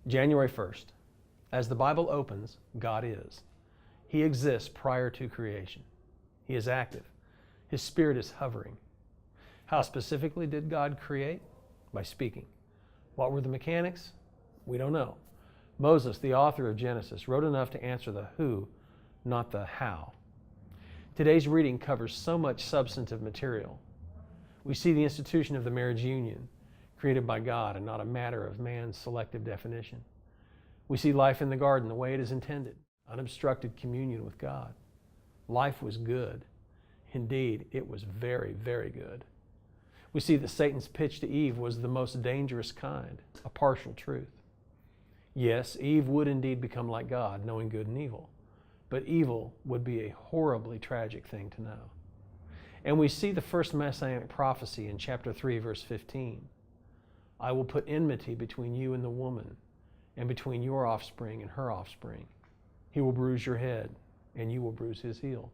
January 1st. As the Bible opens, God is. He exists prior to creation. He is active. His Spirit is hovering. How specifically did God create? By speaking. What were the mechanics? We don't know. Moses, the author of Genesis, wrote enough to answer the who, not the how. Today's reading covers so much substantive material. We see the institution of the marriage union, created by God and not a matter of man's selective definition. We see life in the garden the way it is intended, unobstructed communion with God. Life was good. Indeed, it was very, very good. We see that Satan's pitch to Eve was the most dangerous kind, a partial truth. Yes, Eve would indeed become like God, knowing good and evil, but evil would be a horribly tragic thing to know. And we see the first messianic prophecy in chapter 3, verse 15. I will put enmity between you and the woman, and between your offspring and her offspring. He will bruise your head, and you will bruise his heel.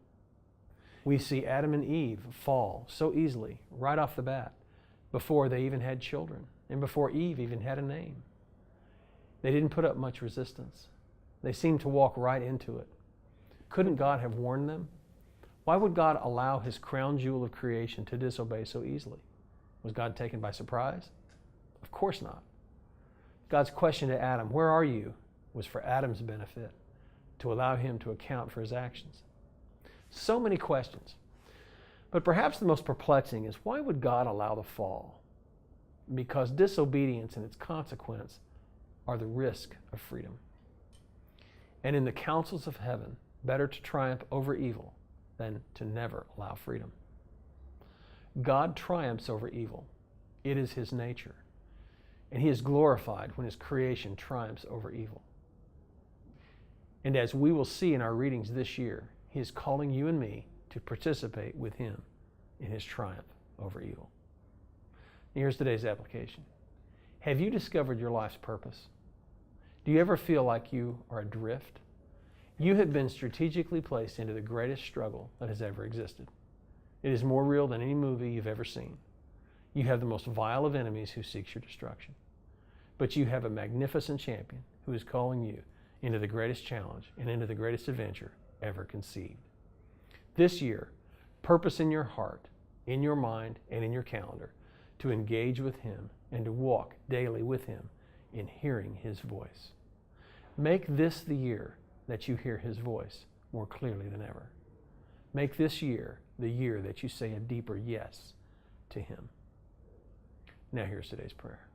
We see Adam and Eve fall so easily, right off the bat, before they even had children, and before Eve even had a name. They didn't put up much resistance. They seemed to walk right into it. Couldn't God have warned them? Why would God allow his crown jewel of creation to disobey so easily? Was God taken by surprise? Of course not. God's question to Adam, where are you, was for Adam's benefit, to allow him to account for his actions. So many questions. But perhaps the most perplexing is, why would God allow the fall? Because disobedience and its consequence are the risk of freedom. And in the councils of heaven, better to triumph over evil than to never allow freedom. God triumphs over evil. It is his nature. And he is glorified when his creation triumphs over evil. And as we will see in our readings this year, he is calling you and me to participate with him in his triumph over evil. And here's today's application. Have you discovered your life's purpose? Do you ever feel like you are adrift? You have been strategically placed into the greatest struggle that has ever existed. It is more real than any movie you've ever seen. You have the most vile of enemies who seeks your destruction. But you have a magnificent champion who is calling you into the greatest challenge and into the greatest adventure ever conceived. This year, purpose in your heart, in your mind, and in your calendar to engage with him and to walk daily with him in hearing his voice. Make this the year that you hear his voice more clearly than ever. Make this year the year that you say a deeper yes to him. Now here's today's prayer.